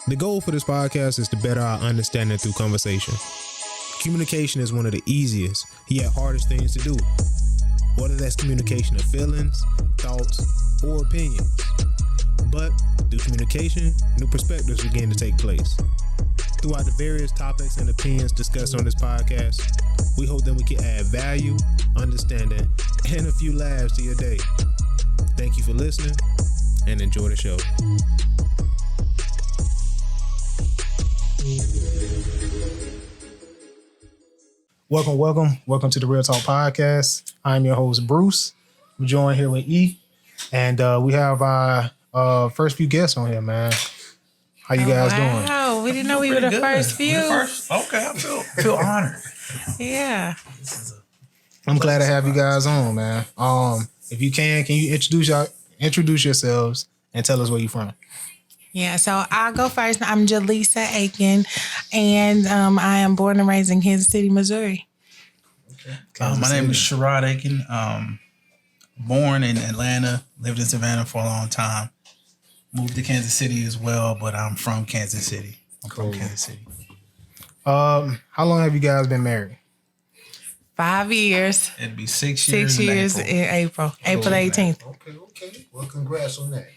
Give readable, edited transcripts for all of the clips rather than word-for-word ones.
The goal for this podcast is to better our understanding through conversation. Communication is one of the easiest, yet hardest things to do. Whether that's communication of feelings, thoughts, or opinions. But through communication, new perspectives begin to take place. Throughout the various topics and opinions discussed on this podcast, we hope that we can add value, understanding, and a few laughs to your day. Thank you for listening, and enjoy the show. Welcome to the Real Talk Podcast. I'm your host, Bruce. I'm joined here with E, and we have our first few guests on here, man. How you guys doing? Wow, we didn't know we were the first few. Okay, I feel honored. Yeah. I'm glad to have you guys on, man. If you can you introduce yourselves and tell us where you're from? Yeah, so I'll go first. I'm Jalessa Aikens, and I am born and raised in Kansas City, Missouri. Okay. My name is Sherrod Aikens. Born in Atlanta, lived in Savannah for a long time. Moved to Kansas City as well, but I'm from Kansas City. From Kansas City. How long have you guys been married? 5 years. It'd be 6 years. 6 years in April. April 18th. Okay. Well, congrats on that.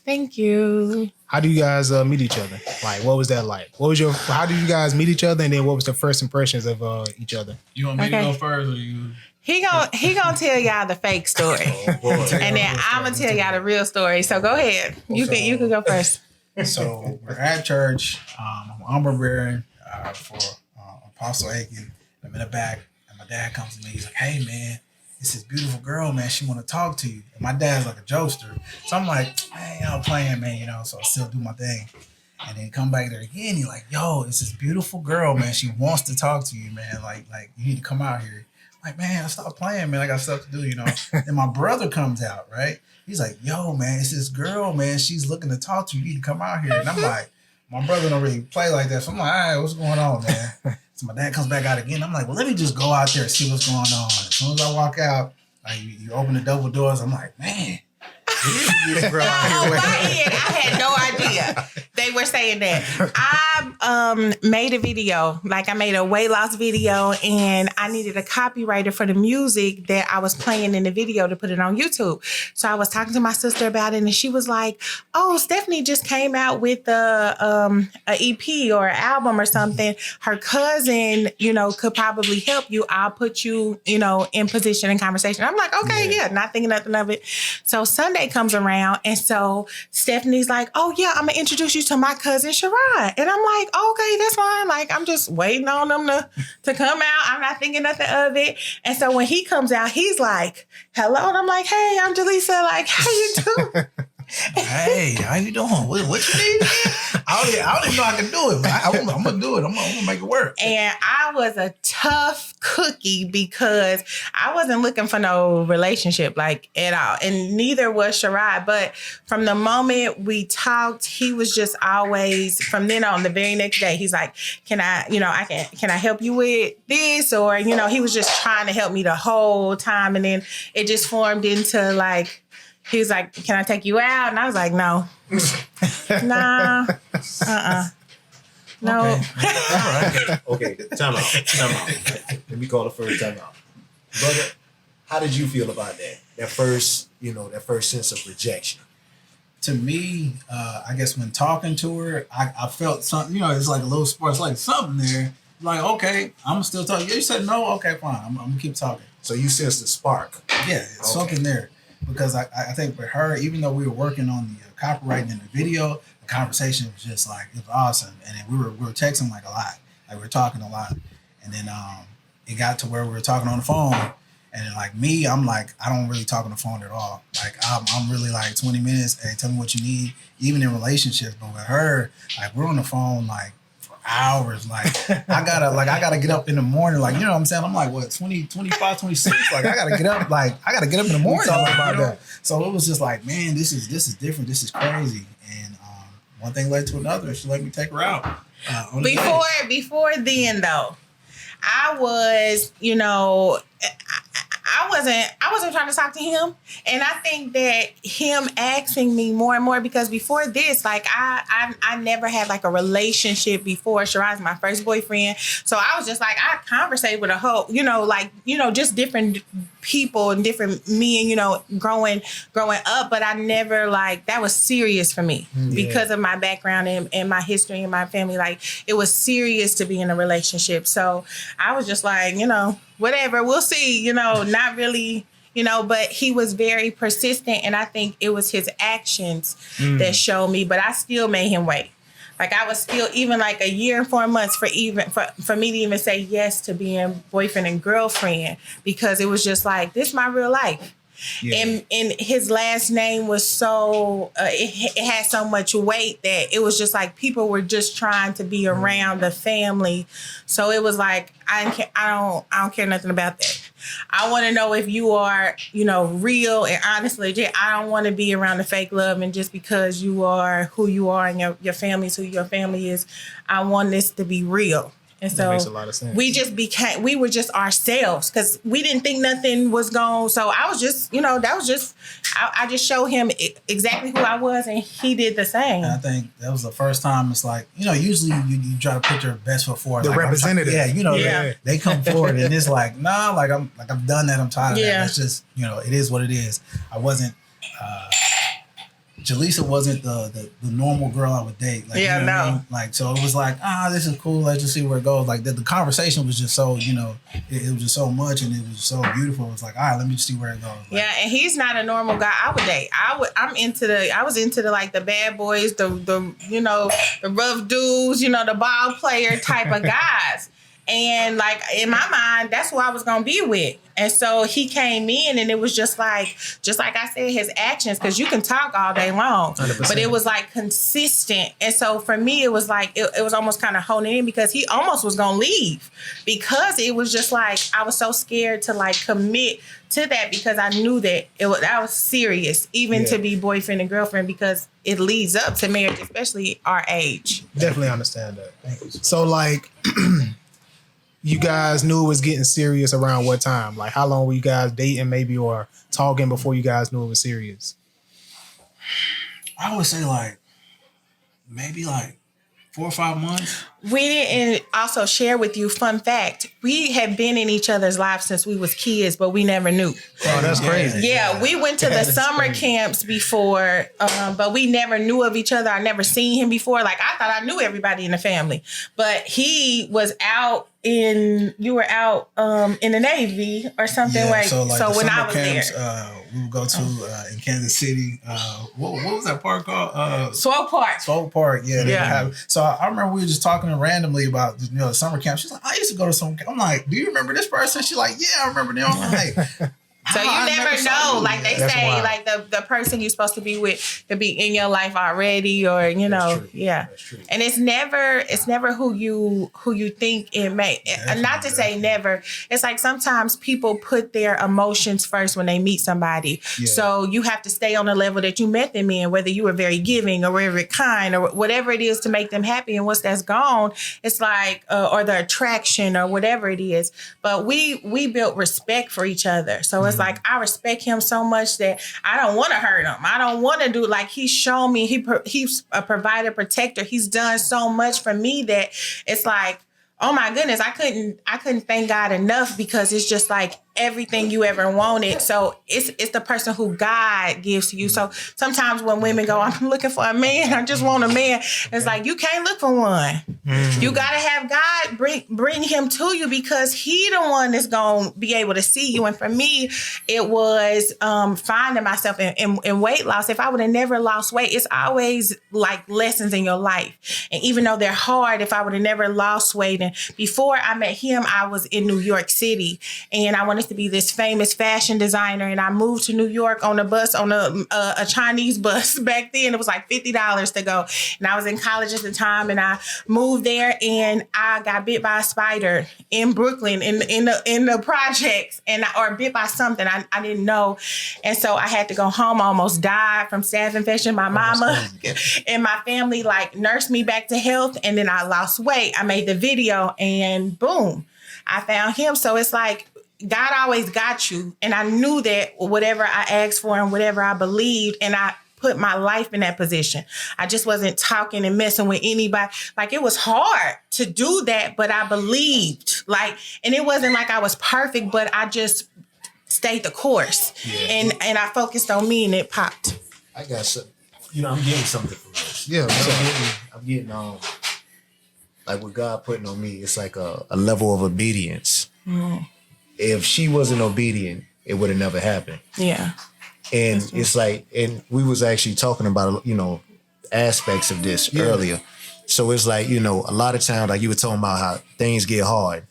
Thank you. How do you guys meet each other? Like, what was that like? How did you guys meet each other, and then what was the first impressions of each other? You want me to go first, or you? He gonna tell y'all the fake story, and then I'm gonna tell y'all the real story. So go ahead. You can go first. So we're at church. I'm armor bearing for Apostle Aikens. I'm in the back, and my dad comes to me. He's like, "Hey, man, it's this beautiful girl, man. She want to talk to you." And my dad's like a jokester, so I'm like, "Hey, I'm playing, man, So I still do my thing. And then come back there again. He's like, "Yo, it's this beautiful girl, man. She wants to talk to you, man. Like you need to come out here." Like, man, stop playing, man. I got stuff to do, Then my brother comes out, right? He's like, "Yo, man, it's this girl, man. She's looking to talk to you. You need to come out here." And I'm like, my brother don't really play like that. So I'm like, "All right, what's going on, man?" So my dad comes back out again. I'm like, "Well, let me just go out there and see what's going on." As soon as I walk out, like you open the double doors. I'm like, "Man, girl out here." I had no idea they were saying that. I made a video, I made a weight loss video, and I needed a copywriter for the music that I was playing in the video to put it on YouTube. So I was talking to my sister about it, and she was like, "Oh, Stephanie just came out with a EP or an album or something. Her cousin, could probably help you. I'll put you, in position in conversation." I'm like, "Okay, yeah," not thinking nothing of it. So Sunday comes around, and so Stephanie's like, "Oh yeah, I'm gonna introduce you to my cousin Sherrod." And I'm like, "Okay, that's fine." I'm just waiting on them to come out. I'm not thinking nothing of it. And so when he comes out, he's like, "Hello," and I'm like, "Hey, I'm Jalessa. How you doing?" "Hey, how you doing? What you need?" I don't even know I can do it, but I'm gonna do it. I'm gonna make it work. And I was a tough cookie because I wasn't looking for no relationship at all, and neither was Sherrod. But from the moment we talked, he was just always, from then on, the very next day, he's like, "Can I, can I help you with this?" Or he was just trying to help me the whole time, and then it just formed into he was like, "Can I take you out?" And I was like, "No." Nah. No. Okay. All right. Okay. Time out. Let me call the first time out. Brother, how did you feel about that? That first sense of rejection. To me, I guess when talking to her, I felt something, it's like a little spark. It's like something there. Like, okay, I'm still talking. You said no? Okay, fine. I'm going to keep talking. So you sensed the spark. Yeah, it's something there. Because I think with her, even though we were working on the copywriting in the video, the conversation was just it was awesome. And then we were texting a lot. We were talking a lot. And then it got to where we were talking on the phone. And then me, I'm I don't really talk on the phone at all. I'm really 20 minutes. Hey, tell me what you need, even in relationships. But with her, we're on the phone for hours. I gotta get up in the morning. You know what I'm saying? I'm what, 20, 25, 26. I gotta get up. I gotta get up in the morning. About that. So it was just man, this is different. This is crazy. And one thing led to another. She let me take her out. Before then though, I was, I wasn't trying to talk to him. And I think that him asking me more and more, because before this, like I never had like a relationship before. Sherrod's my first boyfriend. So I was just like, I conversate with a whole, just different people and different me and, growing up. But I never like, that was serious for me because of my background and my history and my family. Like it was serious to be in a relationship. So I was just like, whatever, we'll see, not really, but he was very persistent. And I think it was his actions that showed me, but I still made him wait. Like I was still even like a year and 4 months for me to even say yes to being boyfriend and girlfriend, because it was just like, this is my real life. Yeah. And his last name was so, it had so much weight that it was just like people were just trying to be around the family. So it was like, I don't care nothing about that. I want to know if you are, real and honestly. I don't want to be around the fake love, and just because you are who you are and your family is who your family is, I want this to be real. And so that makes a lot of sense. We were just ourselves because we didn't think nothing was going. So I was just, I just showed him exactly who I was, and he did the same. And I think that was the first time it's like, usually you try to put your best foot forward. The like, representative. They come forward and it's like, nah, I've done that. I'm tired of that. That's just, it is what it is. I wasn't, Jalessa wasn't the normal girl I would date. Like, I mean? Like, so it was like, this is cool. Let's just see where it goes. Like the conversation was just so, it was just so much, and it was so beautiful. It was like, all right, let me just see where it goes. Like, and he's not a normal guy I would date. I was into the like the bad boys, the rough dudes, the ball player type of guys. And like in my mind, that's who I was gonna be with. And so he came in, and it was just like I said, his actions, because you can talk all day long, 100%. But it was like consistent. And so for me, it was like it was almost kind of holding in, because he almost was gonna leave, because it was just like I was so scared to like commit to that, because I knew that that was serious, even to be boyfriend and girlfriend, because it leads up to marriage, especially our age. Definitely understand that. So like. You guys knew it was getting serious around what time? Like, how long were you guys dating, maybe, or talking before you guys knew it was serious? I would say maybe 4 or 5 months. We didn't also share with you, fun fact, we had been in each other's lives since we was kids, but we never knew. Oh, that's crazy. Yeah, we went to the summer camps before, but we never knew of each other. I never seen him before. Like, I thought I knew everybody in the family, but he was out in the Navy or something. So when I was camps, there. We would go to in Kansas City. What was that park called? Swope Park. Yeah. So I remember we were just talking randomly about the summer camp. She's like, I used to go to summer camp. I'm like, do you remember this person? She's like, yeah, I remember them. I'm like, so you never know. Like they say, wild. Like the person you're supposed to be with could be in your life already, or That's true. And it's never who you think it may. Not to say never. It's like sometimes people put their emotions first when they meet somebody. Yeah. So you have to stay on the level that you met them in, whether you were very giving or very kind or whatever it is to make them happy. And once that's gone, it's like or the attraction or whatever it is. But we built respect for each other. So it's like I respect him so much that I don't want to hurt him. I don't want to do like he's shown me. He's a provider, protector. He's done so much for me that it's like, oh my goodness, I couldn't thank God enough, because it's just like everything you ever wanted. So it's the person who God gives to you. So sometimes when women go, I'm looking for a man, I just want a man. It's like, you can't look for one. You got to have God bring him to you, because he the one that's going to be able to see you. And for me, it was finding myself in weight loss. If I would have never lost weight, it's always like lessons in your life. And even though they're hard, if I would have never lost weight. And before I met him, I was in New York City, and I wanted to be this famous fashion designer. And I moved to New York on a bus, on a Chinese bus. Back then, it was like $50 to go. And I was in college at the time, and I moved there, and I got bit by a spider in Brooklyn in the projects, or bit by something I didn't know. And so I had to go home. I almost died from staph infection. My mama and my family like nursed me back to health. And then I lost weight. I made the video, and boom, I found him. So it's like, God always got you. And I knew that whatever I asked for and whatever I believed, and I put my life in that position. I just wasn't talking and messing with anybody. Like, it was hard to do that, but I believed. Like, and it wasn't like I was perfect, but I just stayed the course. Yeah. And I focused on me, and it popped. I got some, I'm getting something from this. Yeah. I'm getting like what God putting on me, it's like a level of obedience. Mm. If she wasn't obedient, it would have never happened. Yeah. And it's like, and we was actually talking about, aspects of this earlier. So it's like, a lot of times, like you were talking about how things get hard.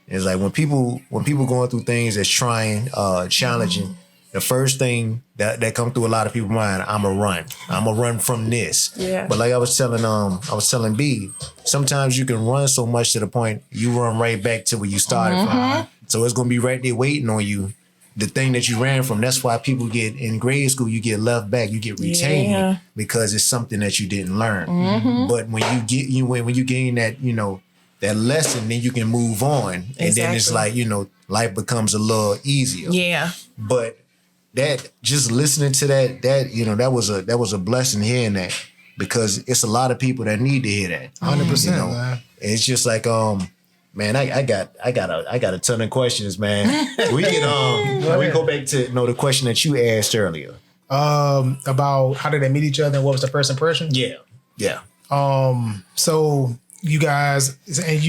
It's like when people going through things that's trying, challenging, the first thing that come through a lot of people's mind, I'm gonna run from this. Yeah. But like I was telling B, sometimes you can run so much to the point you run right back to where you started from. So it's gonna be right there waiting on you. The thing that you ran from, that's why people get in grade school, you get left back, you get retained because it's something that you didn't learn. But when you gain that, that lesson, then you can move on. Exactly. And then it's like, life becomes a little easier. Yeah. But that, just listening to that was a blessing hearing that, because it's a lot of people that need to hear that. 100%. Man. It's just like, man, I got a ton of questions, man. We can we go back to the question that you asked earlier. About how did they meet each other and what was the first impression? Yeah. So you guys, and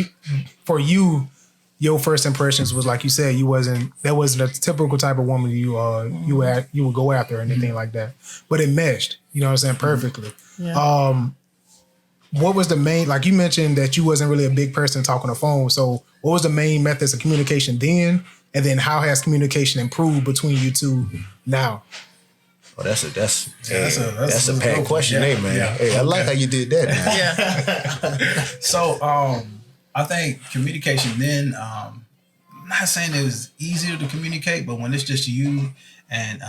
your first impressions was, like you said, that wasn't a typical type of woman you would go after or anything like that. But it meshed, you know what I'm saying, perfectly. Yeah. What was the main, like you mentioned that you wasn't really a big person talking on the phone. So what was the main methods of communication then? And then how has communication improved between you two now? Oh, that's a packed question, man. Yeah. Hey, I like how you did that. Man. Yeah. So I think communication then, I'm not saying it was easier to communicate, but when it's just you and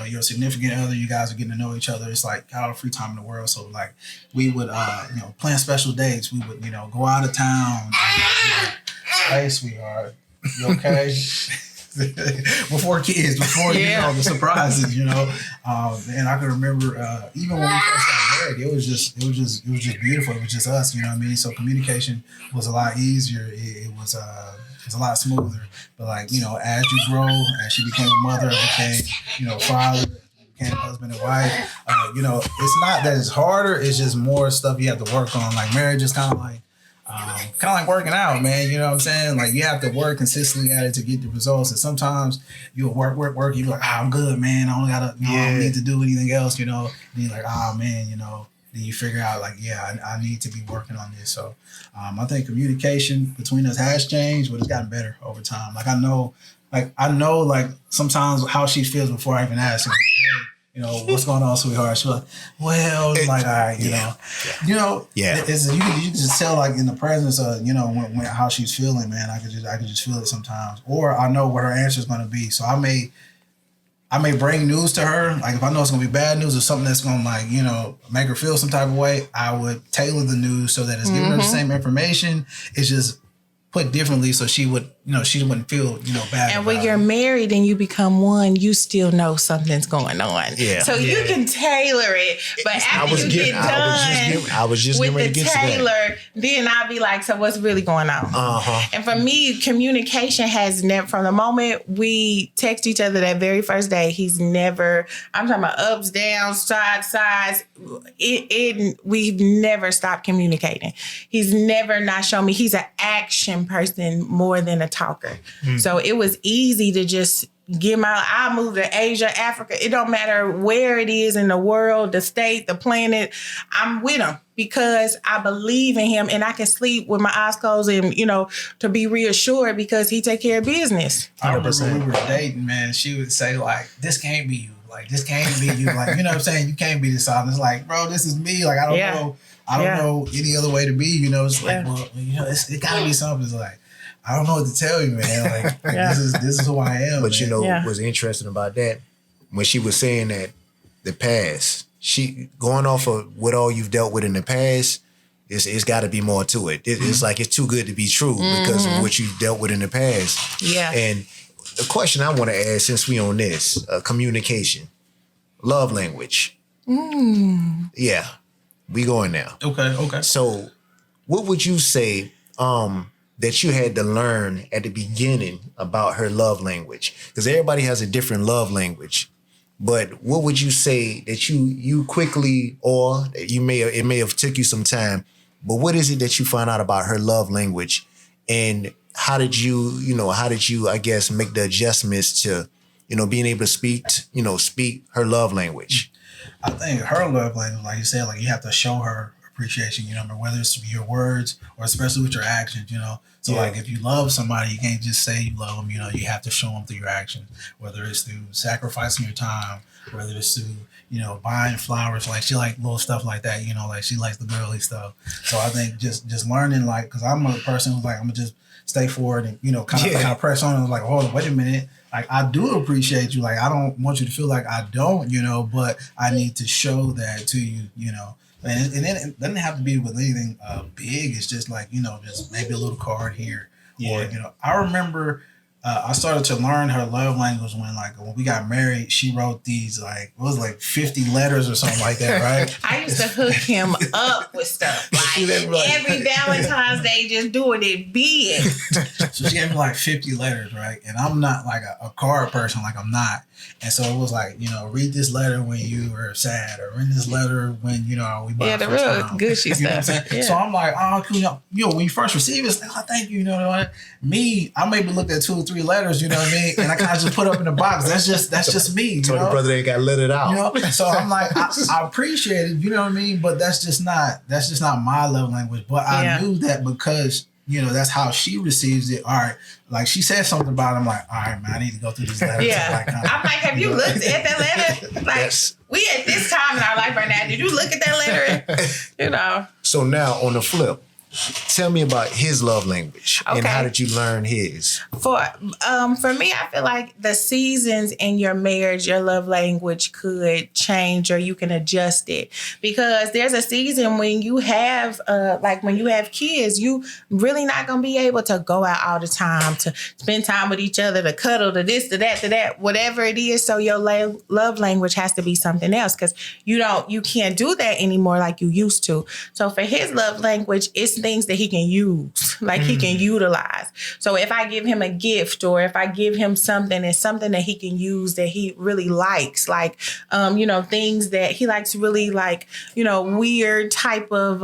your significant other, you guys are getting to know each other. It's like all the free time in the world. So like we would plan special dates. We would go out of town. Hey, sweetheart, you okay? before the surprises, and I can remember even when we first got married, it was just beautiful. It was just us, you know what I mean? So communication was a lot easier. It was a lot smoother. But like, as you grow, as she became a mother, became, father, became husband and wife, it's not that it's harder, it's just more stuff you have to work on. Like marriage is kind of like working out, man. You know what I'm saying? Like you have to work consistently at it to get the results. And sometimes you'll work. You be like, I'm good, man. I only gotta, I don't need to do anything else, And you're like, man, then you figure out like, I need to be working on this. So I think communication between us has changed, but it's gotten better over time. Like I know sometimes how she feels before I even ask her. What's going on, sweetheart? She's like, well, it's like, all right, It's, you can just tell, like, in the presence of, when how she's feeling, man. I could just feel it sometimes, or I know what her answer is going to be. So I may bring news to her. Like if I know it's going to be bad news or something that's going to make her feel some type of way, I would tailor the news so that it's giving her the same information. It's just put differently, so she would, she wouldn't feel, bad. And when you're married and you become one, you still know something's going on. Yeah. So you can tailor it, but after you get done, I was just with getting ready the to get tailor, then I'll be like, so what's really going on? And for me, communication has never, from the moment we text each other that very first day, he's never, I'm talking about ups, downs, sides. We've never stopped communicating. He's never not shown me. He's an action person more than a talker. So it was easy to just get I moved to Asia, Africa. It don't matter where it is in the world, the state, the planet. I'm with him because I believe in him and I can sleep with my eyes closed and, to be reassured because he take care of business. 100%. I remember when we were dating, man, she would say like, this can't be you. Like, this can't be you. Like, you know what I'm saying? You can't be this honest. It's like, bro, this is me. Like, I don't know. I don't know any other way to be, It's like, well, it gotta be something. It's like, I don't know what to tell you, man. Like, this is who I am. But what's interesting about that, when she was saying that the past, she going off of what all you've dealt with in the past, it's got to be more to it. It's like it's too good to be true because of what you've dealt with in the past. Yeah. And the question I want to ask, since we on this, communication, love language. Yeah, we going now. Okay. So what would you say that you had to learn at the beginning about her love language? Because everybody has a different love language. But what would you say that you quickly, or it may have took you some time, but what is it that you find out about her love language, and how did you, I guess, make the adjustments to, being able to speak her love language? I think her love language, like you said, like you have to show her appreciation, whether it's your words or especially with your actions, So like if you love somebody, you can't just say you love them, you have to show them through your actions, whether it's through sacrificing your time, whether it's through, buying flowers, like she like little stuff like that, like she likes the girly stuff. So I think just learning, like, because I'm a person who's like, I'm gonna just stay forward and, kind of press on and like, hold on, wait a minute. Like, I do appreciate you. Like, I don't want you to feel like I don't, but I need to show that to you, And then it doesn't have to be with anything big. It's just like, just maybe a little card here. Yeah. Or, I remember I started to learn her love language when we got married. She wrote these, like, it was like 50 letters or something like that, right? I used to hook him up with stuff. Like, every Valentine's Day, just doing it big. So she gave me like 50 letters, right? And I'm not like a card person, like I'm not. And so it was like, read this letter when you were sad, or read this letter when, we bought the real gushy stuff. What I'm saying? Yeah. So I'm like, when you first receive it, it's like, oh, thank you, Me, I maybe looked at 2 or 3 letters, And I kind of just put up in the box. That's just me. So the brother ain't got let it out. So I'm like, I appreciate it, But that's just not my love language. But I knew that because, that's how she receives it. All right. Like, she said something about it. I'm like, all right, man, I need to go through these letters. Yeah. I'm like, have you looked at that letter? Like, we at this time in our life right now. Did you look at that letter? So now on the flip, tell me about his love language and how did you learn his? For me, I feel like the seasons in your marriage, your love language could change, or you can adjust it, because there's a season when you have when you have kids, you really not gonna be able to go out all the time, to spend time with each other, to cuddle, to this, to that, whatever it is. So your love language has to be something else, because you can't do that anymore like you used to. So for his love language, it's things that he can use, like he can utilize. So if I give him a gift, or if I give him something, it's something that he can use that he really likes, like, things that he likes, really like, weird type of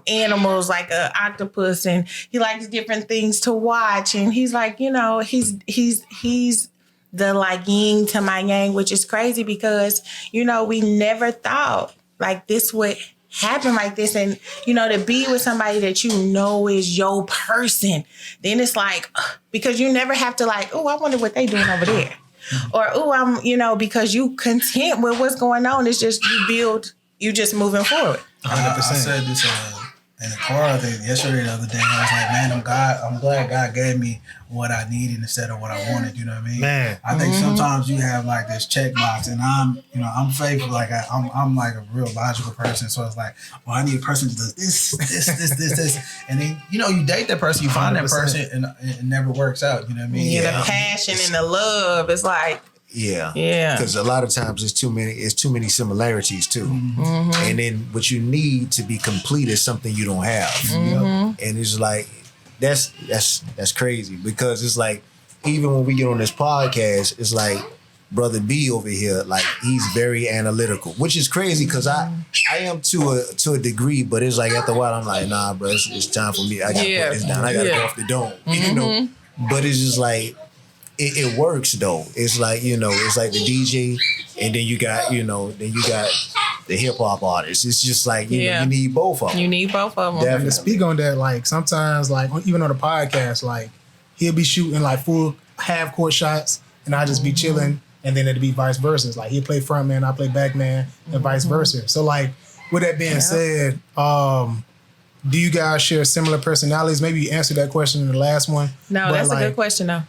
animals, like a octopus, and he likes different things to watch. And he's like, he's the like yin to my yang, which is crazy because, we never thought like this would happen like this. And, to be with somebody that is your person, then it's like, because you never have to like, oh, I wonder what they doing over there. Or, oh, I'm, because you content with what's going on. It's just you just moving forward. 100%. I said this in the car, I think yesterday, the other day, I was like, man, I'm glad God gave me what I needed instead of what I wanted. You know what I mean? Man, I think sometimes you have like this checkbox, and I'm faithful. Like I'm like a real logical person, so it's like, well, I need a person to do this, and then you date that person, you find 100%. That person, and it never works out. You know what I mean? Yeah, the passion and the love. It's like. Yeah. Because a lot of times it's too many similarities too. Mm-hmm. And then what you need to be complete is something you don't have. Mm-hmm. And it's like that's crazy, because it's like, even when we get on this podcast, it's like Brother B over here, like he's very analytical, which is crazy because I am to a degree, but it's like after a while I'm like, nah, bro, it's time for me. I gotta put this down. I gotta go off the dome. Mm-hmm. But it's just like, it works though. It's like, it's like the DJ, and then you got, the hip hop artist. It's just like, you need both of them. You need both of them. Definitely. To speak on that, like sometimes, like even on the podcast, like he'll be shooting like full half court shots, and I just be chilling, and then it'll be vice versa. It's like he'll play front man, I play back man, and vice versa. So like, with that being said, do you guys share similar personalities? Maybe you answered that question in the last one. No, that's a good question though.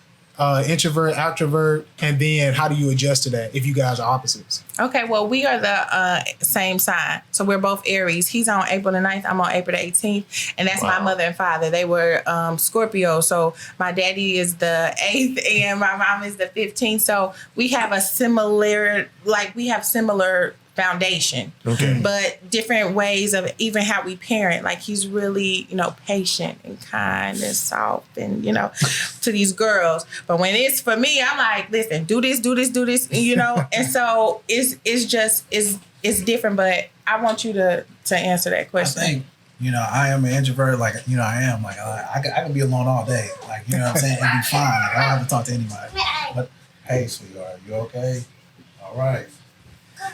introvert, extrovert, and then how do you adjust to that if you guys are opposites? Okay, well, we are the same sign. So we're both Aries. He's on April the 9th. I'm on April the 18th. And that's my mother and father. They were Scorpio. So my daddy is the 8th and my mom is the 15th. So we have a similar foundation. Okay. But different ways of even how we parent. Like he's really, patient and kind and soft and, to these girls. But when it's for me, I'm like, listen, do this, and so it's different, but I want you to answer that question. I think, I am an introvert, I am. I can be alone all day. You know what I'm saying? And be fine. I don't have to talk to anybody. But, hey, sweetheart, you okay? All right.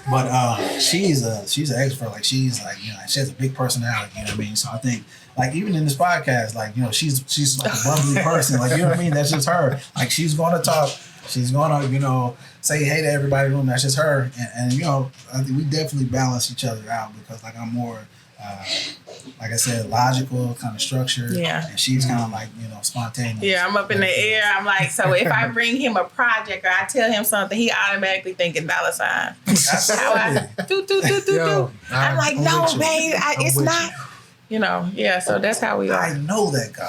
But she's an extrovert. She has a big personality, you know what I mean? So I think, even in this podcast, she's like a bubbly person, you know what I mean? That's just her. She's going to talk. She's going to, say hey to everybody in the room. That's just her. And I think we definitely balance each other out because, I'm more, like I said, logical, kind of structured. Yeah. And she's kind of, spontaneous. Yeah, I'm up in the air. I'm like, so if I bring him a project or I tell him something, he automatically thinking $sign. That's how I do. I'm like, no, babe, it's not. So that's how we are. I know that guy.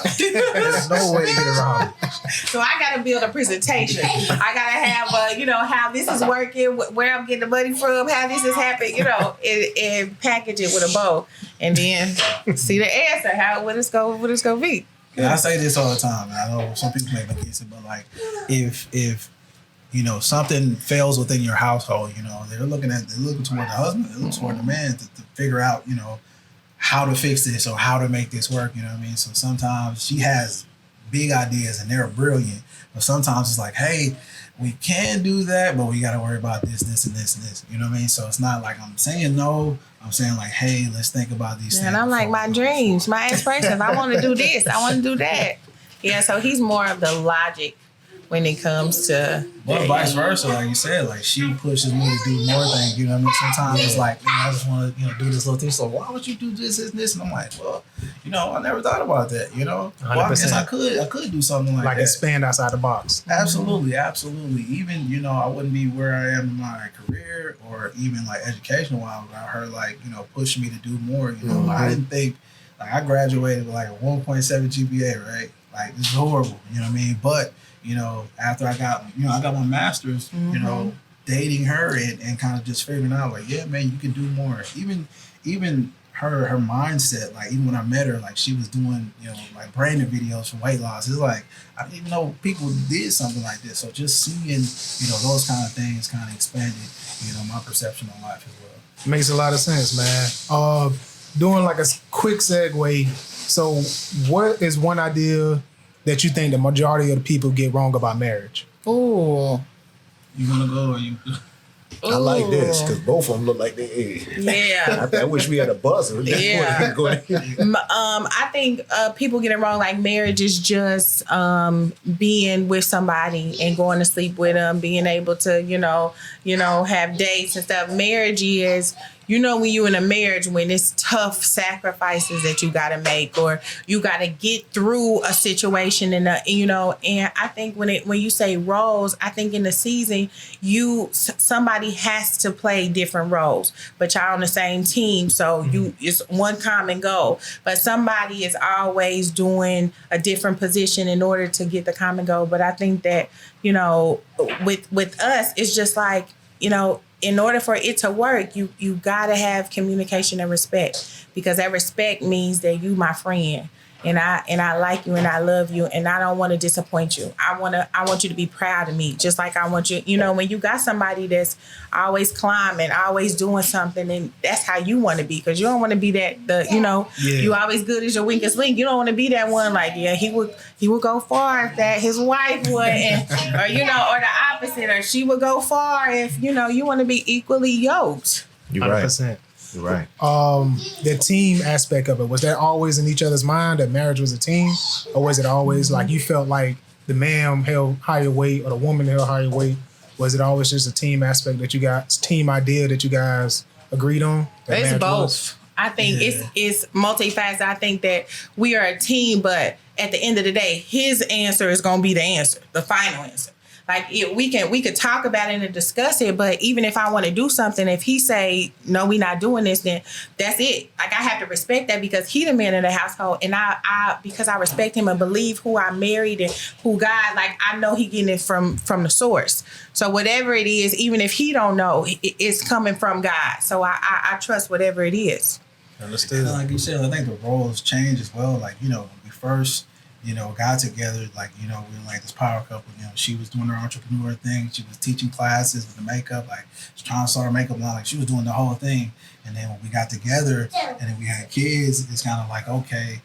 There's no way to get around it. So I got to build a presentation. I got to have, how this is working, where I'm getting the money from, how this is happening, and package it with a bow. And then see the answer, what it's going to be. And I say this all the time. I know some people make me against it, but if something fails within your household, they're looking toward the husband, they're looking toward the man to figure out, how to fix this or how to make this work, you know what I mean? So sometimes she has big ideas and they're brilliant, but sometimes it's like, hey, we can do that, but we got to worry about this, and this, you know what I mean? So it's not like I'm saying no, I'm saying hey, let's think about these things. And I'm like, my dreams, my aspirations, I want to do this, I want to do that. Yeah, so he's more of the logic when it comes to... Well, vice versa, like you said, she pushes me to do more things, you know what I mean? Sometimes it's like, I just want to, do this little thing. So why would you do this and this? And I'm like, well, I never thought about that, 100%. Well, I guess I could do something like that. Expand outside the box. Absolutely. Even, I wouldn't be where I am in my career or even educational-wise without her, pushing me to do more, I didn't think, I graduated with a 1.7 GPA, right? It's horrible, you know what I mean? But, after I got my master's, dating her and kind of just figuring out yeah, man, you can do more. Even her mindset, even when I met her, she was doing, branding videos for weight loss. It's I didn't even know people did something like this. So just seeing, those kind of things kind of expanded, my perception on life as well. Makes a lot of sense, man. Doing a quick segue. So what is one idea that you think the majority of the people get wrong about marriage? Ooh. You want to go or you... I like this because both of them look like they age. Yeah. I wish we had a buzzer. Yeah. I think people get it wrong. Marriage is just being with somebody and going to sleep with them, being able to, have dates and stuff. Marriage is, when you're in a marriage, when it's tough sacrifices that you got to make, or you got to get through a situation, and I think when you say roles, I think in the season, somebody has to play different roles, but y'all on the same team, so it's one common goal. But somebody is always doing a different position in order to get the common goal. But I think that with us, it's just in order for it to work, you gotta have communication and respect, because that respect means that you my friend, and I like you and I love you, and I don't want to disappoint you. I want you to be proud of me, just like I want you. When you got somebody that's always climbing, always doing something, and that's how you want to be, because you don't want to be that you always good as your weakest link. You don't want to be that one he would go far if that his wife would, or the opposite, or she would go far if you want to be equally yoked. You're 100%. Right. You're right. The team aspect of it, was that always in each other's mind that marriage was a team, or was it always you felt like the man held higher weight or the woman held higher weight? Was it always just a team aspect that you guys, team idea that you guys agreed on? It's both. I think it's multifaceted. I think that we are a team, but at the end of the day, his answer is going to be the answer, the final answer. Like we could talk about it and discuss it, but even if I want to do something, if he say no, we not doing this, then that's it. Like I have to respect that because he the man of the household, and I because I respect him and believe who I married and who God, like I know he getting it from the source. So whatever it is, even if he don't know, it's coming from God. So I trust whatever it is. Understood. Like you said, I think the roles change as well. Like when we first got together, like, we were like this power couple. She was doing her entrepreneur thing. She was teaching classes with the makeup, like she was trying to start her makeup line. Like she was doing the whole thing. And then when we got together and then we had kids, it's kind of like, okay,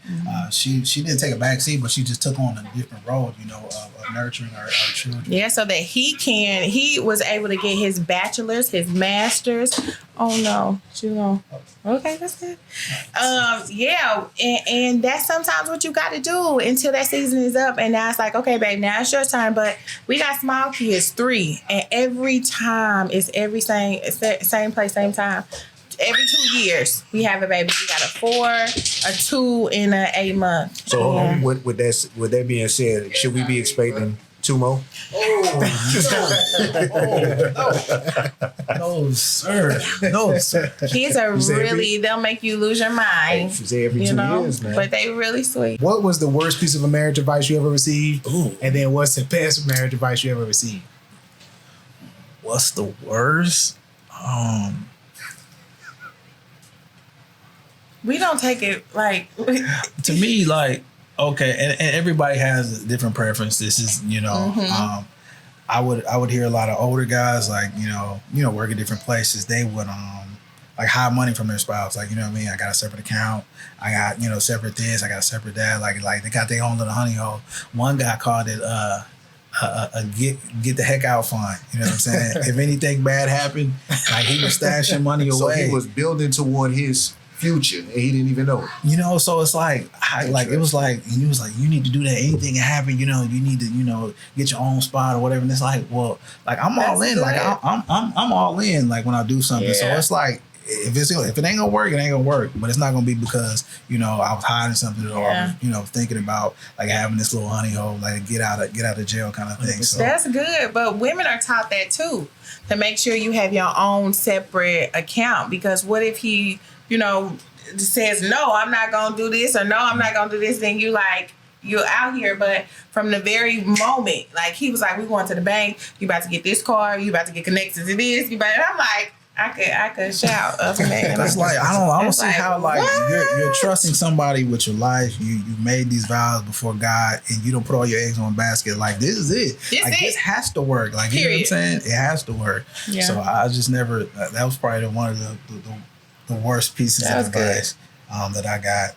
she didn't take a back seat, but she just took on a different role, of nurturing our children. Yeah, so that he was able to get his bachelor's, his master's. Oh no, okay, that's good. Yeah, and that's sometimes what you got to do until that season is up. And now it's like, okay, babe, now it's your time. But we got small kids, 3, and every time it's same place, same time. Every 2 years we have a baby. We got a 4, a 2, and a 8 month. So with that being said, should we be expecting 2 more? No, sir. No, sir. Kids are really, they'll make you lose your mind. She said every 2 years, man. But they really sweet. What was the worst piece of marriage advice you ever received? Ooh. And then what's the best marriage advice you ever received? What's the worst? We don't take it like to me, like, okay, and everybody has different preferences. This is, I would hear a lot of older guys, like, work at different places. They would like hide money from their spouse. Like, I got a separate account. I got, separate this. I got a separate that. Like they got their own little honey hole. One guy called it a get the heck out fund. You know what I'm saying? If anything bad happened, like he was stashing money away. So he was building toward his future and he didn't even know it. So it's like it was like, he was like, you need to do that. Anything can happen, you need to, get your own spot or whatever. And it's like, well, like I'm all in. Good. Like I'm all in, like when I do something. Yeah. So it's like, if it ain't gonna work, it ain't gonna work. But it's not gonna be because, I was hiding something or thinking about like having this little honey hole, like get out of jail kind of thing. So that's good. But women are taught that too, to make sure you have your own separate account. Because what if he says, no, I'm not going to do this, or no, I'm not going to do this, then you're out here. But from the very moment, like he was like, we going to the bank, you about to get this car, you about to get connected to this, and I'm like, I could shout up and down. That's like, I don't see how like you're trusting somebody with your life. You made these vows before God and you don't put all your eggs in one basket. Like this is it. This has to work. Like, you know what I'm saying? It has to work. Yeah. So I just never, that was probably one of the worst pieces of advice that I got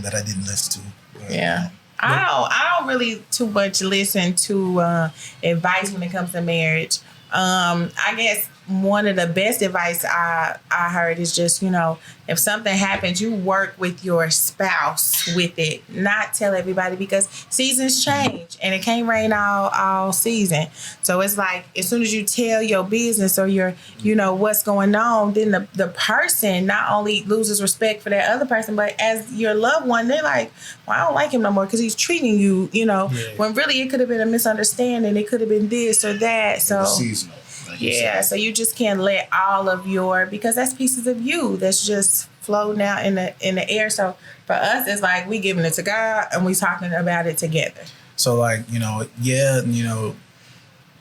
that I didn't listen to. But, yeah. I don't really too much listen to advice when it comes to marriage. I guess one of the best advice I heard is just, if something happens, you work with your spouse with it, not tell everybody, because seasons change and it can't rain all season. So it's like, as soon as you tell your business or your, what's going on, then the person not only loses respect for that other person, but as your loved one, they're like, well, I don't like him no more because he's treating you, when really it could have been a misunderstanding. It could have been this or that. So seasonal. Yeah, so you just can't let all of because that's pieces of you that's just floating out in the air. So for us, it's like we giving it to God and we talking about it together. So like,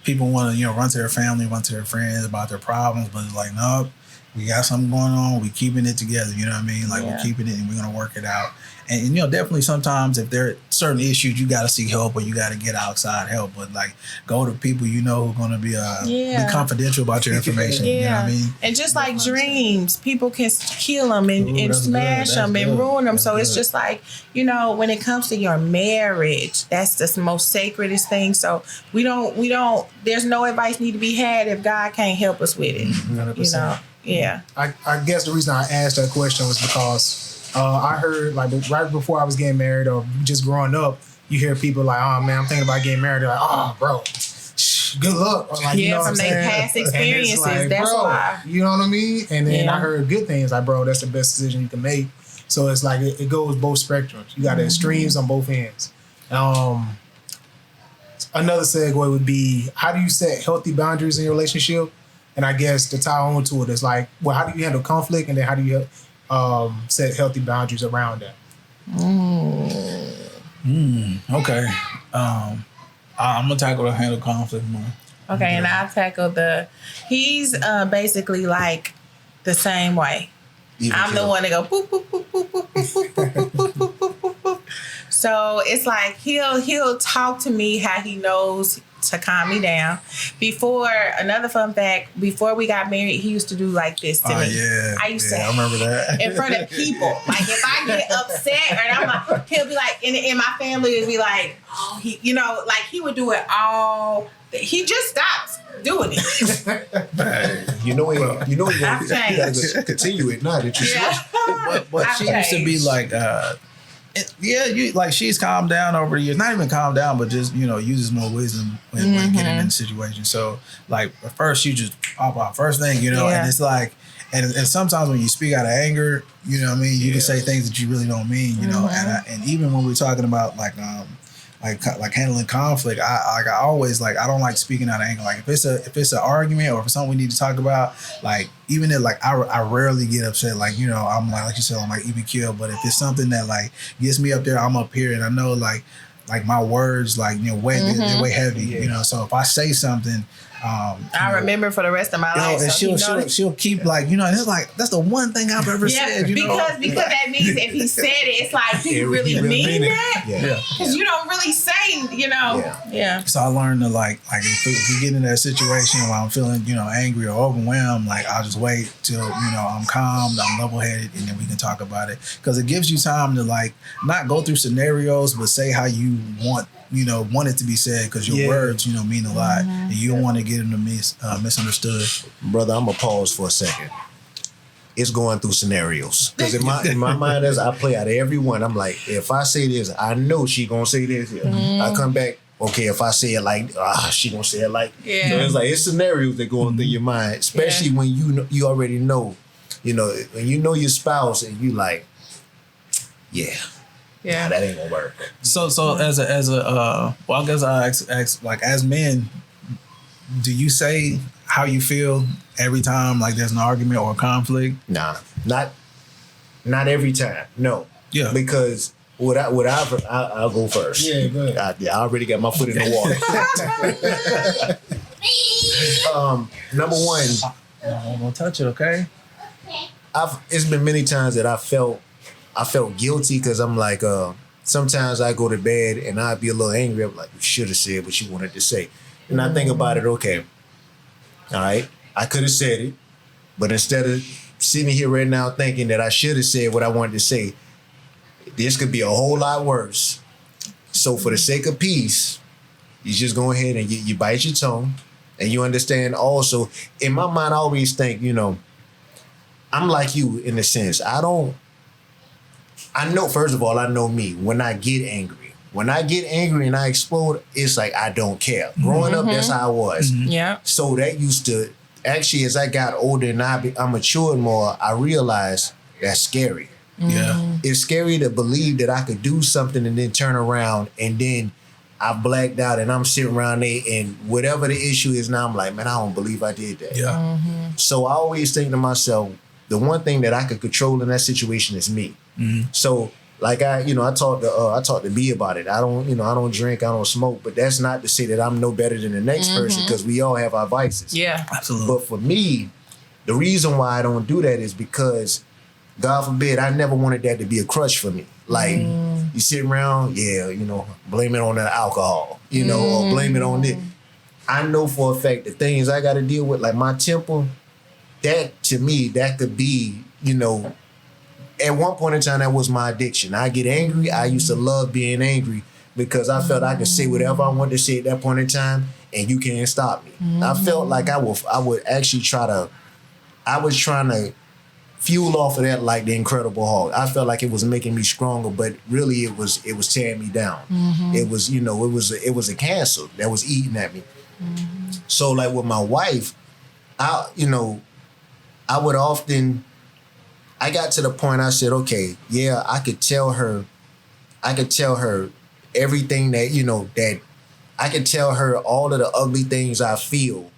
people want to, run to their family, run to their friends about their problems, but it's like, no, we got something going on. We keeping it together. You know what I mean? Like we're keeping it and we're going to work it out. And definitely sometimes if there are certain issues, you got to seek help or you got to get outside help. But like, go to people who are going to be confidential about your information. You know what I mean? And just like dreams, people can kill them and smash them and ruin them. So it's just like, when it comes to your marriage, that's the most sacredest thing. So we don't. There's no advice need to be had if God can't help us with it. 100%. Yeah. I guess the reason I asked that question was because I heard, like, right before I was getting married or just growing up, you hear people like, oh, man, I'm thinking about getting married. They're like, oh, bro, good luck. Or like, Yeah, you know what from I'm their saying? past And it's experiences, like, that's bro, why. you know what I mean? And then Yeah. I heard good things, like, bro, that's the best decision you can make. So it's like it goes both spectrums. You got the extremes on both ends. Another segue would be, how do you set healthy boundaries in your relationship? And I guess to tie on to it is like, well, how do you handle conflict, and then how do you set healthy boundaries around that? Okay. I'm gonna tackle the handle conflict more. Okay, and I'll tackle he's basically like the same way. Even I'm the keel. one that go boop, boop, boop, boop, boop, boop, boop, boop, boop, boop, boop, boop, boop, boop. So it's like he'll talk to me how he knows to calm me down. Another fun fact, before we got married, he used to do like this to me. Yeah. I used to I remember that. in front of people. Like if I get upset, and I'm like, he'll be like, in my family, it'd be like, oh, he, you know, like he would do it all. He just stops doing it. You know, you I've changed. gotta continue it now that you Yeah. But I've she used to be changed. like, she's calmed down over the years. Not even calmed down, but just, uses more wisdom when getting in situations. So, like, at first you just pop out. First thing, Yeah. and it's like, and sometimes when you speak out of anger, you know what I mean? You can say things that you really don't mean, and even when we're talking about like handling conflict, I always I don't like speaking out of anger. Like if it's an argument or if it's something we need to talk about, like even if I rarely get upset. Like I'm like you said, I'm like even kill. But if it's something that like gets me up there, I'm up here, and I know like my words they're way heavy. So if I say something. I remember for the rest of my life. And So she'll keep it's like that's the one thing I've ever said. Because that means if he said it, it's like, do you really mean that? Yeah. Because you don't really say, Yeah. So I learned to like if we get in that situation where I'm feeling angry or overwhelmed, like I'll just wait till I'm calm, I'm level headed, and then we can talk about it, because it gives you time to like not go through scenarios, but say how you want it to be said, because your words mean a lot, and you don't want to get them to misunderstood. Brother, I'm gonna pause for a second. It's going through scenarios, because in my mind, as I play out every one, I'm like, if I say this, I know she gonna say this here. I come back, okay, if I say it like, she gonna say it like. So it's like it's scenarios that go through your mind, especially when you already know, when you know your spouse and you like, Yeah. that ain't gonna work. So as a I guess I ask like, as men, do you say how you feel every time like there's an argument or a conflict? Nah, not every time. No. Yeah. Because I'll go first. Yeah, go ahead. I already got my foot in the water. Number one, I'm gonna touch it, okay? it's been many times that I felt guilty, because I'm like, sometimes I go to bed and I'd be a little angry. I'm like, you should have said what you wanted to say. And I think about it, okay, all right, I could have said it, but instead of sitting here right now thinking that I should have said what I wanted to say, this could be a whole lot worse. So for the sake of peace, you just go ahead and you bite your tongue, and you understand also, in my mind, I always think, I'm like you in the sense, I know, first of all, I know me. When I get angry and I explode, it's like I don't care. Growing up, that's how I was. Yeah. So that used to, actually, as I got older and I matured more, I realized that's scary. Yeah. It's scary to believe that I could do something and then turn around and then I blacked out and I'm sitting around there and whatever the issue is now, I'm like, man, I don't believe I did that. Yeah. So I always think to myself, the one thing that I could control in that situation is me. So like I talked to B about it. I don't drink, I don't smoke, but that's not to say that I'm no better than the next person, because we all have our vices. Yeah. Absolutely. But for me, the reason why I don't do that is because, God forbid, I never wanted that to be a crutch for me. Like you sit around, blame it on the alcohol, or blame it on it. I know for a fact the things I got to deal with, like my temper, that to me, that could be, at one point in time, that was my addiction. I get angry. I used to love being angry because I felt I could say whatever I wanted to say at that point in time, and you can't stop me. I felt like I would actually I was trying to fuel off of that like the Incredible Hulk. I felt like it was making me stronger, but really it was tearing me down. It was, it was a cancer that was eating at me. So like with my wife, I got to the point I said, okay, yeah, I could tell her everything that I could tell her all of the ugly things I feel,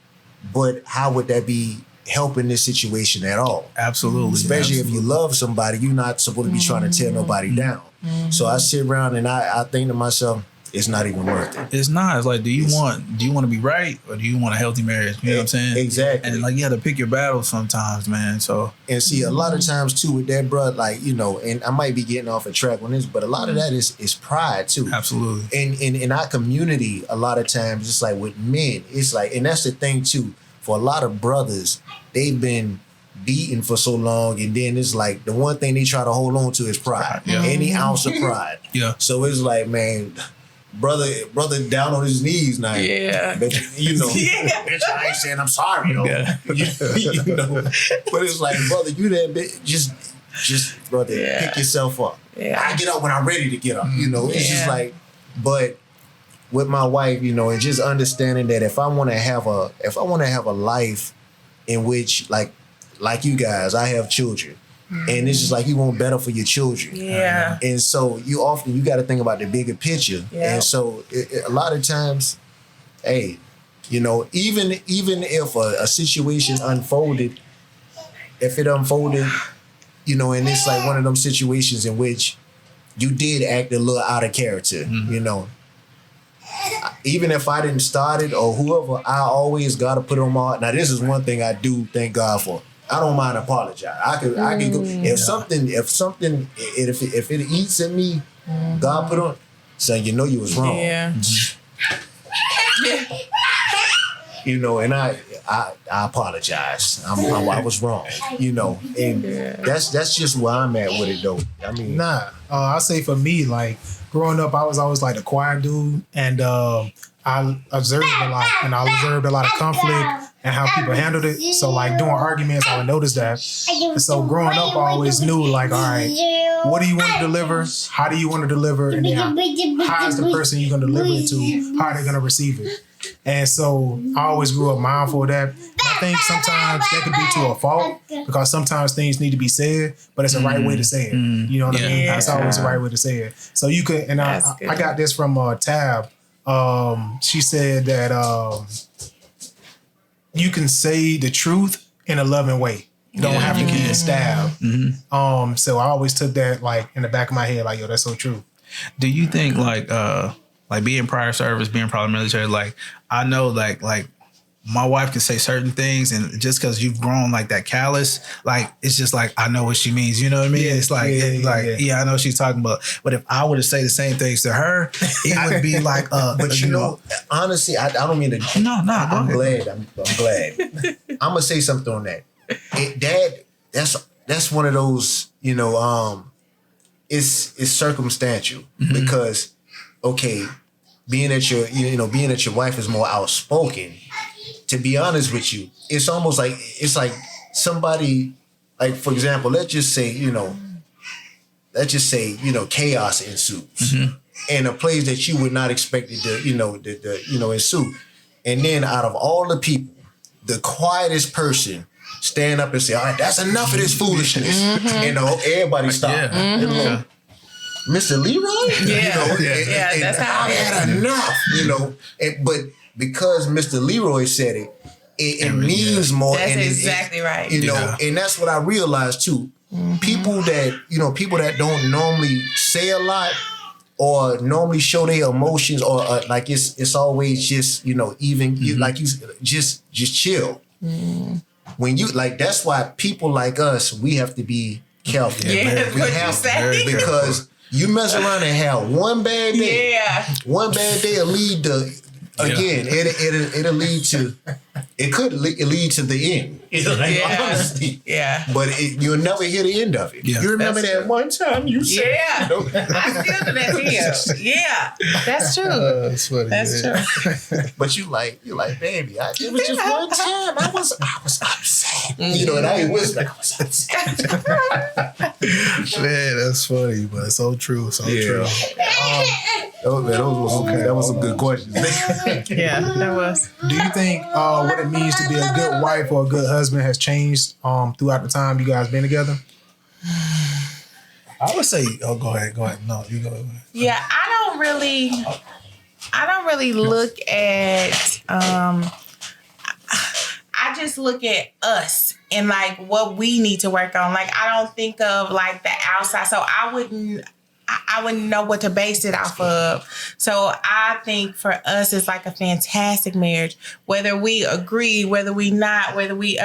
but how would that be helping this situation at all? Absolutely. Especially if you love somebody, you're not supposed to be trying to tear nobody down. So I sit around and I think to myself, it's not even worth it. It's not. It's like, do you want to be right, or do you want a healthy marriage? You know what I'm saying? Exactly. And like, you have to pick your battles sometimes, man. So, and see, a lot of times too with that, bro, like, and I might be getting off a track on this, but a lot of that is pride too. Absolutely. And in our community, a lot of times it's like with men, it's like, and that's the thing too, for a lot of brothers, they've been beaten for so long, and then it's like the one thing they try to hold on to is pride. Yeah. Any ounce of pride. Yeah. So it's like, man, brother down on his knees now. Yeah. But, bitch, I ain't saying I'm sorry though. Yeah. But it's like, brother, you that bitch, just brother, pick yourself up. Yeah. I get up when I'm ready to get up. It's just like, but with my wife, and just understanding that if I want to have a life in which like you guys, I have children. And it's just like you want better for your children. Yeah. And so you got to think about the bigger picture. Yeah. And so a lot of times, hey, even if a situation unfolded, and it's like one of them situations in which you did act a little out of character, even if I didn't start it or whoever, I always got to put on my, now this is one thing I do thank God for. I don't mind apologize. I can go if something if it eats at me, God put on, so you was wrong. Yeah. And I apologize. I was wrong. And that's just where I'm at with it though. I mean, I say for me, like growing up, I was always like the quiet dude, and I observed a lot, and I observed a lot of conflict and how people handled it. So like during arguments, I would notice that. And so growing up, I always knew like, all right, what do you want to deliver? How do you want to deliver? And then how is the person you're going to deliver it to? How are they going to receive it? And so I always grew up mindful of that. I think sometimes that could be to a fault, because sometimes things need to be said, but it's the right way to say it. You know what I mean? That's always the right way to say it. So you could, and I got this from Tab. She said that you can say the truth in a loving way. You don't have to keep it stab. So I always took that like in the back of my head, like, yo, that's so true. Do you think like being prior service, being probably military, like I know like my wife can say certain things, and just because you've grown like that callous, like it's just like I know what she means. You know what I mean? Yeah, it's like I know what she's talking about. But if I were to say the same things to her, it would be like but honestly, I don't mean to. No. I'm glad. I'm glad. I'm gonna say something on that. That's one of those. It's circumstantial because being that your wife is more outspoken. To be honest with you, it's almost like somebody, like for example, let's just say chaos ensues in a place that you would not expect it to ensue, and then out of all the people, the quietest person stand up and say, all right, that's enough of this foolishness, everybody stop. Mr. Leroy, that's how I had enough, but because Mr. Leroy said it, it means more. That's exactly right. And that's what I realized too. People that don't normally say a lot or normally show their emotions, or like it's always just even you like you just chill. When you like, that's why people like us, we have to be careful. We have to, because you mess around and have one bad day. One bad day will lead to. Again, it'll lead to. It could lead to the end. Honestly. But you'll never hear the end of it. You remember that one time you said? I still do that to you. That's true. That's funny. That's true. But you like, baby, it was just one time. I was upset. And I ain't whispering. I was upset. Man, that's funny, but it's so true. So true. That was some good questions. Yeah, that was. Do you think what it means to be a good wife or a good husband has changed throughout the time you guys been together? I would say, go ahead. No, you go ahead. Yeah, I don't really look at I just look at us and like what we need to work on. Like I don't think of like the outside. So I wouldn't know what to base it off of. So I think for us it's like a fantastic marriage. Whether we agree, whether we not, whether we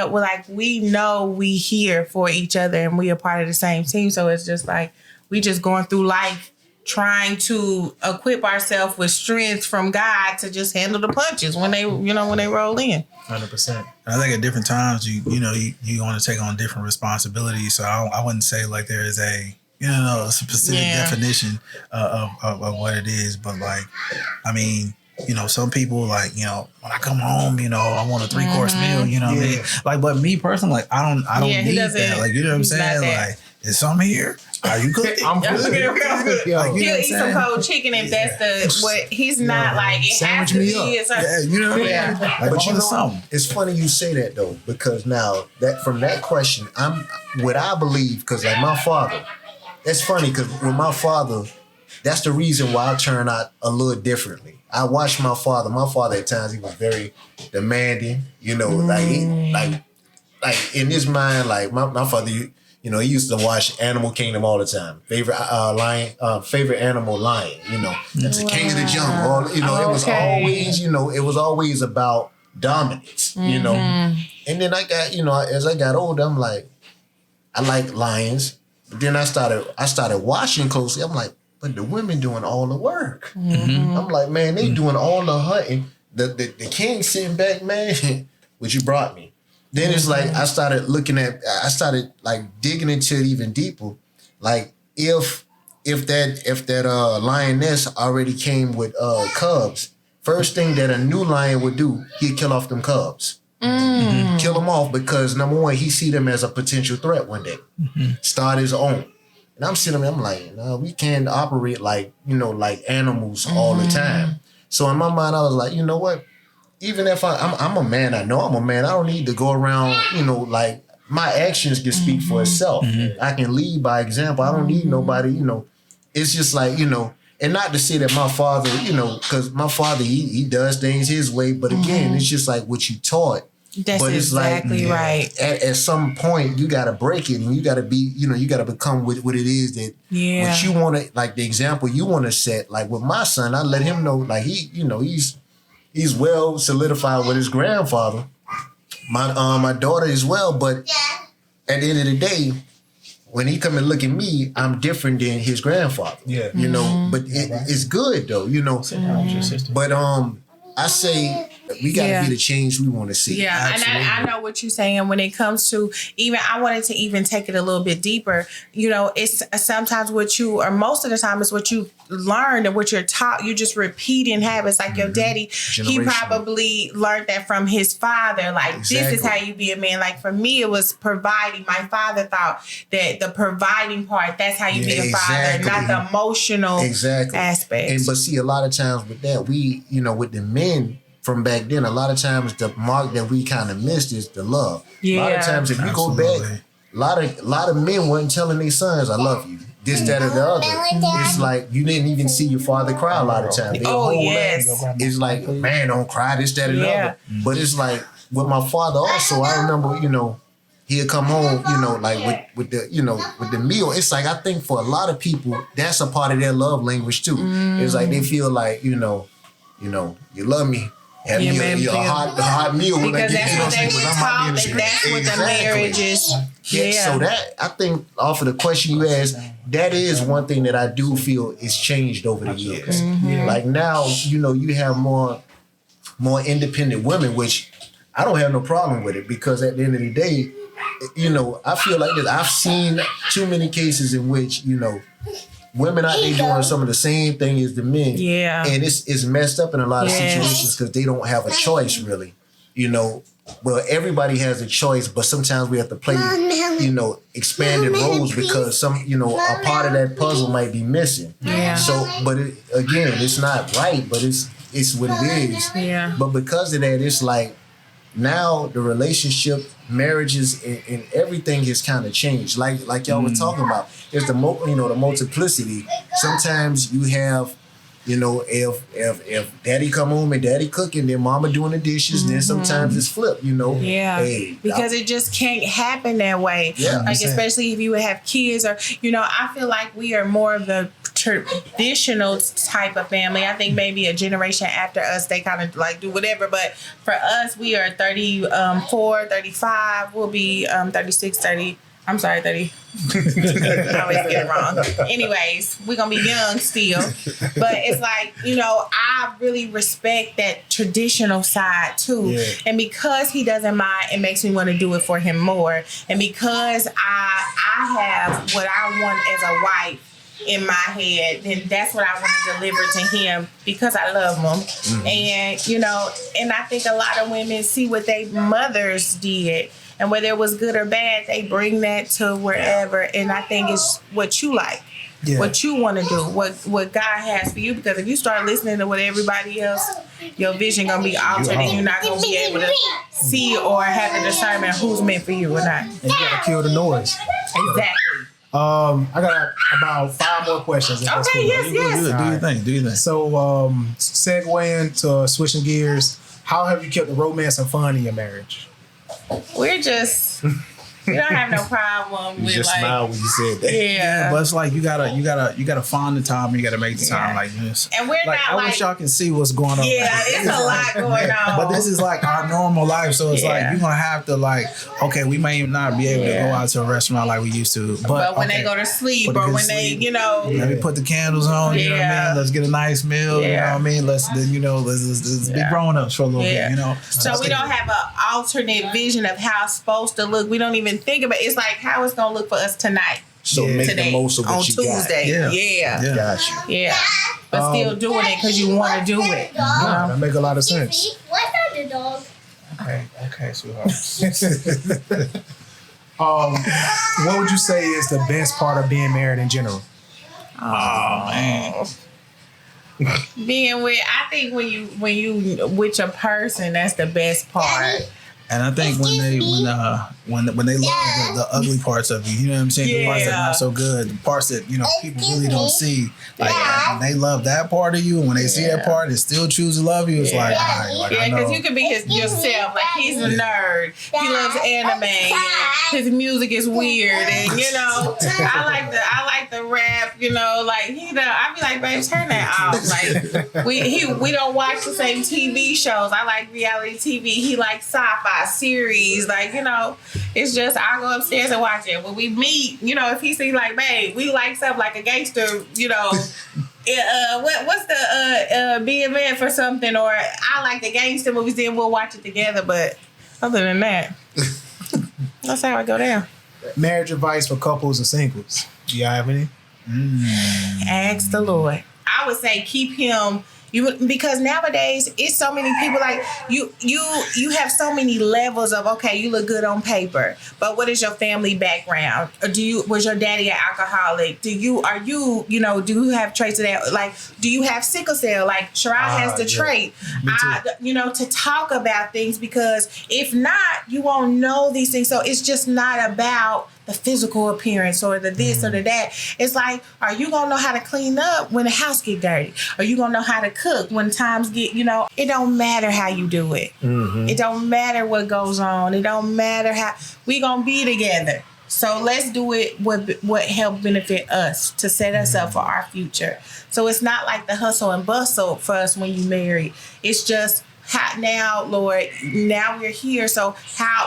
we know we here for each other and we are part of the same team. So it's just like we just going through life trying to equip ourselves with strength from God to just handle the punches when they roll in. 100%. I think at different times you want to take on different responsibilities. So I wouldn't say like there is a specific definition of what it is, but like I mean, some people like when I come home, I want a 3-course meal. You know what I mean? Like, but me personally, like I don't need that. Like, you know what I'm saying? Like, is something here? Are you cooking? I'm cooking. Like, He'll eat some cold chicken if that's what he's not like. It has to be. Yeah, you know what I mean? Yeah. Like, But something. it's funny you say that though, because now that from that question, what I believe, because like my father, that's funny because with my father, that's the reason why I turn out a little differently. I watched my father. My father at times he was very demanding, like in his mind, like my father, he used to watch Animal Kingdom all the time. Favorite animal, lion. That's the king of the jungle. It was always, it was always about dominance. And then I got, as I got older, I'm like, I like lions. But then I started watching closely. I'm like, but the women doing all the work. I'm like, man, they doing all the hunting. The king sitting back, man, what you brought me. Then it's like I started like digging into it even deeper. Like if that lioness already came with cubs, first thing that a new lion would do, he'd kill off them cubs. Kill them off because number one, he see them as a potential threat one day. Start his own. And I'm sitting there, I'm like, no, we can't operate like, like animals all the time. So in my mind, I was like, you know what? Even if I'm a man, I know I'm a man. I don't need to go around, like my actions can speak for itself. I can lead by example. I don't need nobody, It's just like, and not to say that my father, because my father, he does things his way. But again, it's just like what you taught. That's but it's exactly like, right. At some point, you got to break it and you got to be, you got to become what it is that what you want to, like the example you want to set. Like with my son, I let him know, like he's well solidified with his grandfather. My daughter as well, but at the end of the day, when he come and look at me, I'm different than his grandfather. Yeah. But it's good though, But I say we gotta be the change we want to see. Yeah, absolutely. And I know what you're saying when it comes to even, I wanted to even take it a little bit deeper. It's sometimes most of the time it's what you learned and what you're taught. You just repeating habits like your daddy. He probably learned that from his father. Like this is how you be a man. Like for me, it was providing. My father thought that the providing part, that's how you be a father, not the emotional aspect. But see, a lot of times with that, we, with the men from back then, a lot of times the mark that we kind of missed is the love. Yeah. A lot of times if you go back, a lot of men weren't telling their sons, I love you. This, that, or the other. It's like you didn't even see your father cry a lot of times. It's like, man, don't cry, this, that, or the other. But it's like with my father also, I remember, he'd come home, like with the meal. It's like I think for a lot of people, that's a part of their love language too. It's like they feel like, you love me. Have me a hot meal when I get that's what they were taught, that's what the marriage is. So that, I think, off of the question you asked, that is one thing that I do feel is changed over the years. Like now, you have more independent women, which I don't have no problem with it, because at the end of the day, I feel like this. I've seen too many cases in which, women out there doing some of the same thing as the men. Yeah. And it's messed up in a lot of situations because they don't have a choice, really. well, everybody has a choice, but sometimes we have to play, expanded roles because some, a part of that puzzle might be missing. Yeah. So, but again, it's not right, but it's what it is. Yeah. But because of that, it's like now the relationship, marriages, and everything has kind of changed. Like y'all were talking about, it's the the multiplicity. Sometimes you have, if daddy come home and daddy cooking, then mama doing the dishes, then sometimes it's flipped, Yeah. Hey, because it just can't happen that way. Yeah, like especially if you would have kids or I feel like we are more of the traditional type of family. I think maybe a generation after us, they kind of like do whatever, but for us, we are 34, 35, we'll be 36, 30. I'm sorry, 30. I always get it wrong. Anyways, we're going to be young still. But it's like, I really respect that traditional side too. Yeah. And because he doesn't mind, it makes me want to do it for him more. And because I have what I want as a wife in my head, then that's what I want to deliver to him because I love him. And, and I think a lot of women see what their mothers did. And whether it was good or bad, they bring that to wherever. And I think it's what you like, what you want to do, what God has for you. Because if you start listening to what everybody else, your vision going to be altered and you're not going to be able to see or have the discernment who's meant for you or not. And you got to kill the noise. Exactly. I got about 5 more questions. Okay, yes. Do you think? So, segueing to switching gears, how have you kept the romance and fun in your marriage? We don't have no problem with just smile when you said that. Yeah. But it's like you gotta find the time. You gotta make the time like this. And we're not I wish y'all can see what's going on. Yeah, it's a lot going on. But this is like our normal life, so it's like you're gonna have to okay, we may not be able to go out to a restaurant like we used to. But when they go to sleep or when they, let me put the candles on. You know what I mean? Let's get a nice meal. You know what I mean? Let's be grown ups for a little bit. So we don't have an alternate vision of how it's supposed to look. We don't even think about it. It's like how it's gonna look for us tonight. So make the most of what on you Tuesday. got. Yeah. Got you. Yeah. But still doing it because you want to do it. That make a lot of sense. What's the dog? Okay, sweetheart. What would you say is the best part of being married in general? Oh man. I think when you with your person, that's the best part. And I think when they love the ugly parts of you, you know what I'm saying? The parts that are not so good, the parts that people really don't see. Like when they love that part of you, and when they see that part and still choose to love you, it's like, all right, like because you can be yourself. Like he's a nerd, he loves anime, and his music is weird, and I like the rap. I be like, babe, turn that off. Like we don't watch the same TV shows. I like reality TV. He likes sci-fi series, it's just I go upstairs and watch it. When we meet, if he sees like, babe, we like stuff like a gangster, what's the being man for something, or I like the gangster movies, then we'll watch it together. But other than that, that's how I go down. Marriage advice for couples and singles. Do y'all have any? Ask the Lord. I would say keep him. Because nowadays it's so many people like you have so many levels of you look good on paper, but what is your family background? Or was your daddy an alcoholic? Do you have traits of that? Like, do you have sickle cell? Like Sherrod has the trait. To talk about things, because if not, you won't know these things. So it's just not about the physical appearance or the this or the that. It's like, are you gonna know how to clean up when the house get dirty? Are you gonna know how to cook when times get, it don't matter how you do it. It don't matter what goes on. It don't matter how we gonna be together. So let's do it what help benefit us to set us up for our future. So it's not like the hustle and bustle for us when you marry. It's just now, Lord, now we're here. So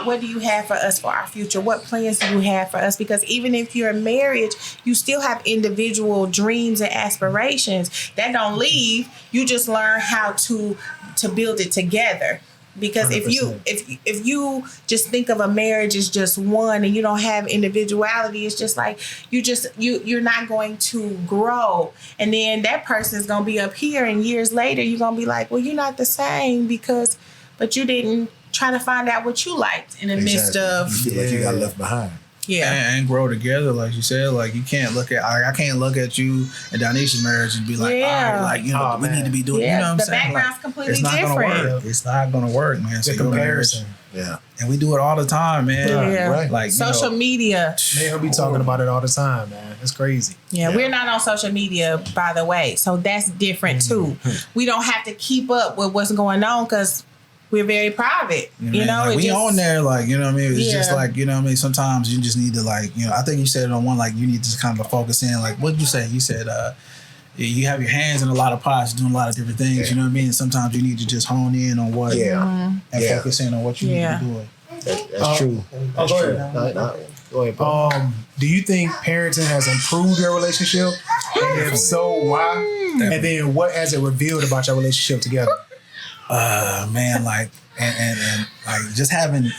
what do you have for us for our future? What plans do you have for us? Because even if you're in marriage, you still have individual dreams and aspirations that don't leave. You just learn how to build it together. Because 100%. if you just think of a marriage as just one and you don't have individuality, it's just like you're not going to grow. And then that person is gonna be up here, and years later you're gonna be like, well, you're not the same but you didn't try to find out what you liked in the midst of. You feel like you got left behind. Yeah. And grow together, like you said. Like you can't look at I can't look at you and Donisha's marriage and be like, all right, like we need to be doing. You know what I'm the saying? background's Like, completely it's not different. Gonna work. It's not gonna work, man. The comparison. Yeah. And we do it all the time, man. Yeah. Right. Like Social media. They'll be talking about it all the time, man. It's crazy. Yeah, we're not on social media, by the way. So that's different too. We don't have to keep up with what's going on because we're very private. You know, like we on there, like, you know what I mean? It's just like, you know what I mean? Sometimes you just need to, like, you know, I think you said it on one, like, you need to kind of focus in. Like, what did you say? You said, you have your hands in a lot of pots, doing a lot of different things. You know what I mean? And sometimes you need to just hone in on what, and focus in on what you need to be doing. That's true. That's go true. ahead. Go ahead, Paul. Do you think parenting has improved your relationship? And if so, why? And then what has it revealed about your relationship together? Man, like, and like just having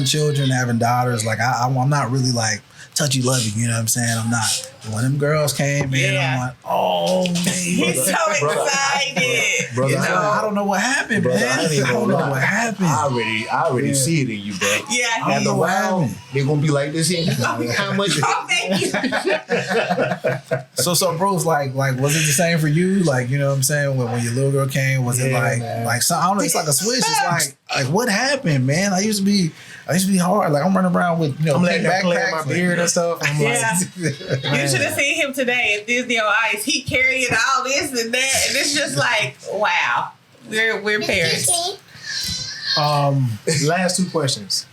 children, having daughters, like I'm not really like touchy lovey, you know what I'm saying? I'm not. When them girls came, man, I'm like, oh man, He's so excited. Brother, I don't know what happened, brother, man. I don't know what happened. I already see it in you, bro. Yeah, I don't know what happened. They're gonna be like this here. How much? Oh, thank you. So, bros, like, was it the same for you? Like, you know what I'm saying? When your little girl came, was it like, so, I don't know, it's like a switch. It's like what happened, man? I used to be hard. Like, I'm running around with, I'm letting pink that play in backpacks, my beard and stuff. I'm You should have seen him today at Disney on Ice. He carrying all this and that, and it's just like, wow, we're parents. Last two questions.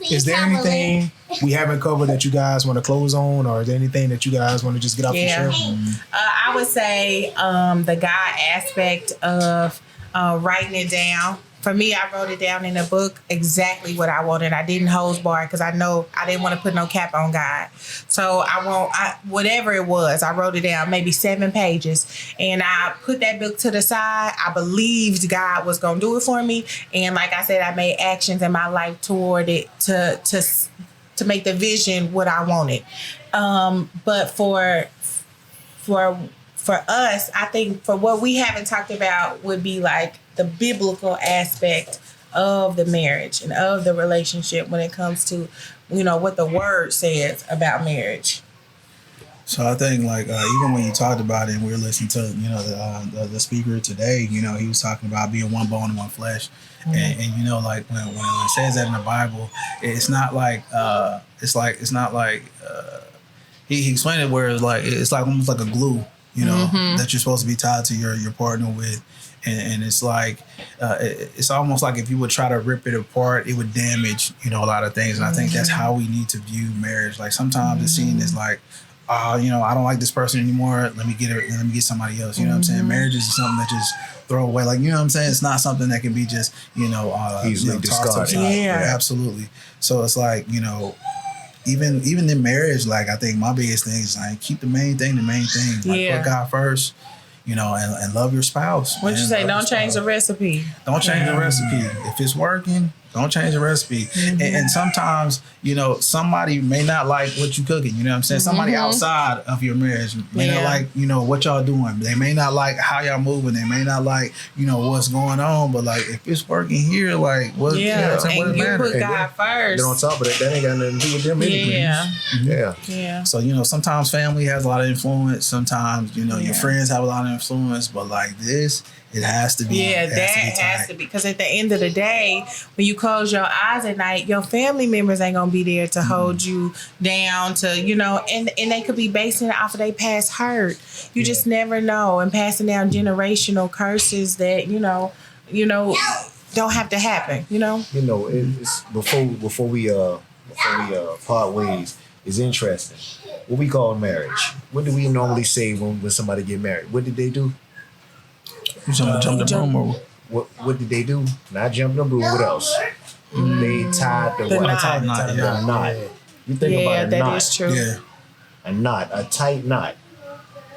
Is there anything we haven't covered that you guys want to close on, or is there anything that you guys want to just get off your chest? I would say the God aspect of writing it down. For me, I wrote it down in a book exactly what I wanted. I didn't hold bar because I know I didn't want to put no cap on God. So whatever it was, I wrote it down, maybe 7 pages. And I put that book to the side. I believed God was going to do it for me. And like I said, I made actions in my life toward it to make the vision what I wanted. But for us, I think for what we haven't talked about would be like the biblical aspect of the marriage and of the relationship when it comes to, you know, what the word says about marriage. So I think like even when you talked about it and we were listening to, you know, the speaker today, you know, he was talking about being one bone and one flesh. And you know, like when it says that in the Bible, it's not like he explained it where it's like almost like a glue, you know, that you're supposed to be tied to your partner with. And it's like, it's almost like if you would try to rip it apart, it would damage, you know, a lot of things. And I think that's how we need to view marriage. Like sometimes it's seen as like, you know, I don't like this person anymore. Let me get somebody else. You know what I'm saying? Marriage is something that just throw away. Like, you know what I'm saying? It's not something that can be just, you know, easily discarded. Yeah, absolutely. So it's like, you know, even in marriage, like I think my biggest thing is like keep the main thing. Like put God first. You know, and love your spouse. What'd you say? Don't change the recipe. Don't change the recipe. If it's working, don't change the recipe. And sometimes, you know, somebody may not like what you cooking. You know what I'm saying? Somebody outside of your marriage may not like, you know, what y'all doing. They may not like how y'all moving. They may not like, you know, what's going on. But like, if it's working here, like, what? And what you matter? put God first. Then on top of that ain't got nothing to do with them anyway. Yeah. So, you know, sometimes family has a lot of influence. Sometimes, you know, your friends have a lot of influence. But like this, it has to be. Yeah, that has to be. Because at the end of the day, when you close your eyes at night, your family members ain't going to be there to hold you down to, you know, and they could be basing it off of their past hurt. You just never know. And passing down generational curses that, you know, don't have to happen, you know? You know, it's before we part ways, it's interesting. What we call marriage. What do we normally say when somebody get married? What did they do? You jump the broom or what did they do? Not jump the broom. What else? They tied the knot. knot. You think about a knot. That is true. Yeah. A knot, a tight knot.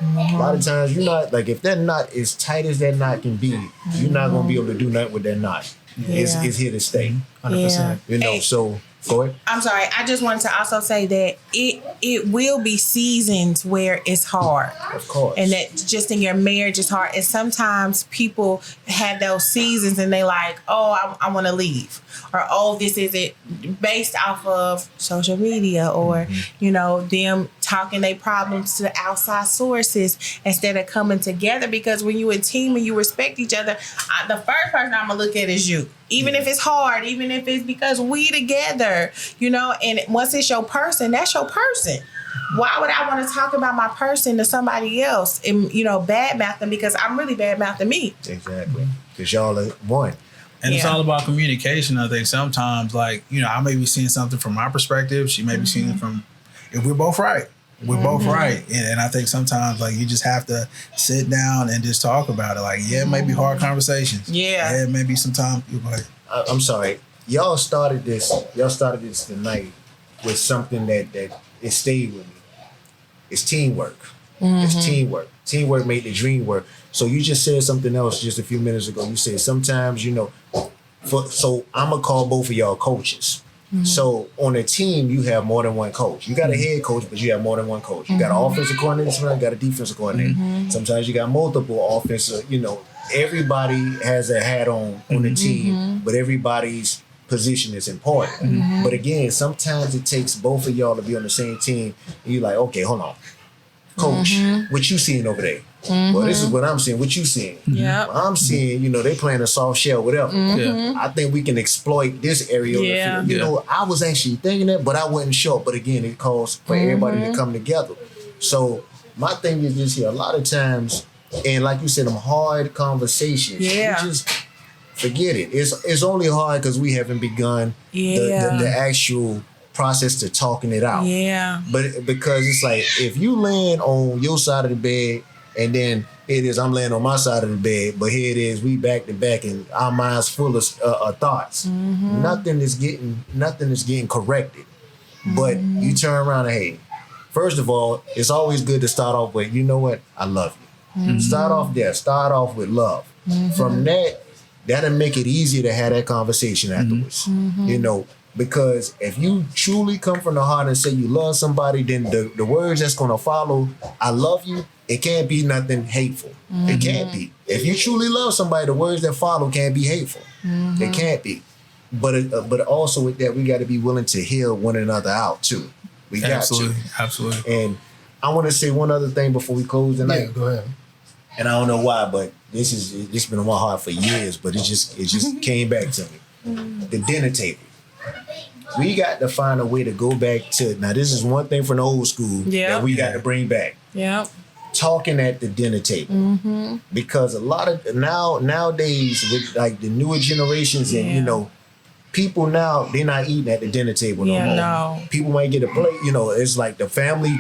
A lot of times you're not like if that knot as tight as that knot can be, you're not gonna be able to do nothing with that knot. It's here to stay. 100%. You know, so go ahead. I'm sorry. I just wanted to also say that it will be seasons where it's hard. Of course. And that just in your marriage is hard. And sometimes people have those seasons and they like, oh, I want to leave. Or, oh, this isn't based off of social media or, you know, them talking their problems to outside sources instead of coming together. Because when you a team and you respect each other, the first person I'm going to look at is you. Even if it's hard, even if it's because we together, you know, and once it's your person, that's your person. Why would I want to talk about my person to somebody else and, you know, badmouth them because I'm really badmouthing me? Exactly. Because y'all are one. And it's all about communication. I think sometimes, like, you know, I may be seeing something from my perspective. She may be seeing it from, if we're both right. We're both right. And I think sometimes, like, you just have to sit down and just talk about it. Like, yeah, it may be hard conversations. Yeah, it may be sometimes. I'm sorry. Y'all started this tonight with something that it stayed with me. It's teamwork. It's teamwork. Teamwork made the dream work. So you just said something else just a few minutes ago. You said sometimes, you know, so I'm going to call both of y'all coaches. So on a team, you have more than one coach. You got a head coach, but you have more than one coach. You got an offensive coordinator, you got a defensive coordinator. Sometimes you got multiple offensive, you know, everybody has a hat on the team, but everybody's position is important. But again, sometimes it takes both of y'all to be on the same team. And you're like, okay, hold on. Coach, what you seeing over there? Well, this is what I'm seeing. What you seeing? Yeah, I'm seeing, you know, they playing a soft shell, whatever. I think we can exploit this area. You know, I was actually thinking that, but I wasn't sure. But again, it calls for everybody to come together. So my thing is just here, a lot of times, and like you said, them hard conversations. You just forget it. It's only hard because we haven't begun the actual process to talking it out. But because it's like if you land on your side of the bed and then it is I'm laying on my side of the bed, but here it is, we back to back and our minds full of thoughts. Nothing is getting corrected. But you turn around and hey, first of all, it's always good to start off with, you know what, I love you. Start off there. Start off with love. From that'll make it easier to have that conversation afterwards. You know, because if you truly come from the heart and say you love somebody, then the words that's going to follow, I love you, it can't be nothing hateful. It can't be. If you truly love somebody, the words that follow can't be hateful. It can't be. But also with that, we got to be willing to heal one another out too. We got to. Absolutely. And I want to say one other thing before we close tonight. Yeah, go ahead. And I don't know why, but this been on my heart for years, but it just came back to me. The dinner table. We got to find a way to go back to, now this is one thing from the old school that we got to bring back. Talking at the dinner table. Because a lot of nowadays with like the newer generations and you know, people now, they're not eating at the dinner table no more. No. People might get a plate, you know, it's like the family,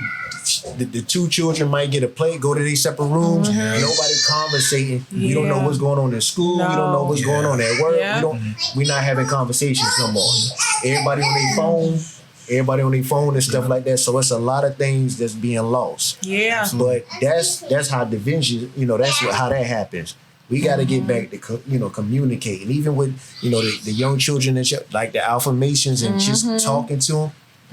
the two children might get a plate, go to their separate rooms. Nobody conversating. We don't know what's going on in school. We don't know what's going on at work. We're not having conversations no more. Everybody on their phone and stuff like that. So it's a lot of things that's being lost. But that's how division, you know, that's how that happens. We got to get back to, you know, communicating, even with, you know, the young children and like the affirmations and just talking to them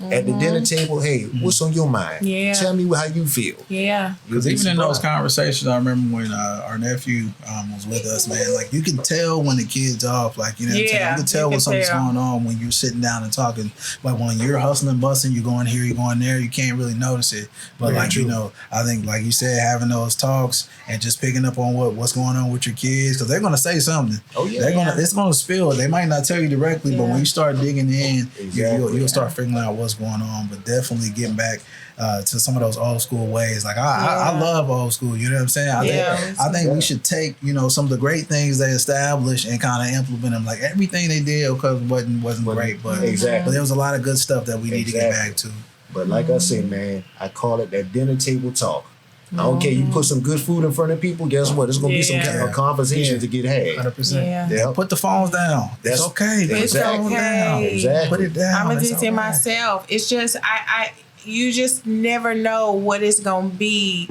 at the dinner table. Hey, what's on your mind? Tell me how you feel. Because even in those conversations, I remember when our nephew was with us, man, like you can tell when the kid's off, like, you know what I'm saying? You can tell when something's going on when you're sitting down and talking. Like when you're hustling, busting, you're going here, you're going there, you can't really notice it. But you know, I think like you said, having those talks and just picking up on what's going on with your kids, because they're going to say something. It's going to spill. They might not tell you directly, but when you start digging in, you'll start figuring out what's going on. But definitely getting back to some of those old school ways. Like I love old school, you know what I'm saying? I think we should take, you know, some of the great things they established and kind of implement them. Like everything they did, because wasn't great, but there was a lot of good stuff that we need to get back to. But like I say, man, I call it that dinner table talk. I don't care. You put some good food in front of people, guess what? There's going to be some kind of conversation to get had. 100%. Put the phones down. It's okay. It's okay. Put it down. I'm addicted myself. It's just, you just never know what it's gonna be,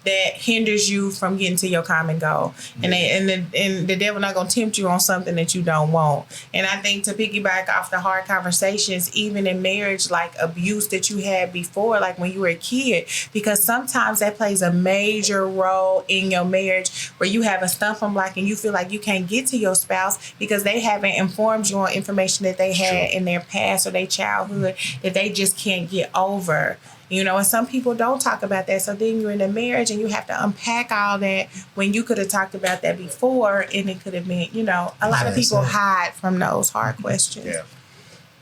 that hinders you from getting to your common goal. And the devil not gonna tempt you on something that you don't want. And I think to piggyback off the hard conversations, even in marriage, like abuse that you had before, like when you were a kid, because sometimes that plays a major role in your marriage where you have a stumbling block and you feel like you can't get to your spouse because they haven't informed you on information that they had in their past or their childhood that they just can't get over. And some people don't talk about that. So then you're in a marriage and you have to unpack all that when you could have talked about that before, and it could have been, a lot of people hide from those hard questions. Yeah,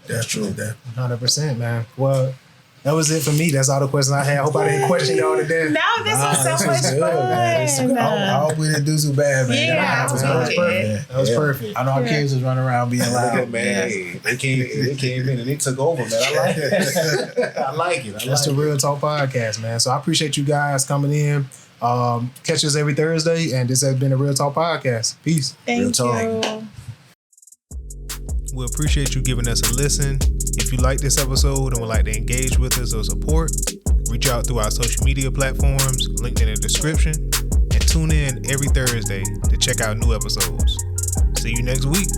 that's true. 100%, man. Well, that was it for me. That's all the questions I had. I hope I didn't question y'all today. No, this was so much fun. I hope we didn't do so bad, man. Yeah, that was perfect. That was perfect. I know our kids was running around being loud. Man, they came in and they took over, man. I like it. I like it. That's the Real Talk Podcast, man. So I appreciate you guys coming in. Catch us every Thursday, and this has been the Real Talk Podcast. Peace. Thank you. We appreciate you giving us a listen. If you like this episode and would like to engage with us or support, reach out through our social media platforms, linked in the description, and tune in every Thursday to check out new episodes. See you next week.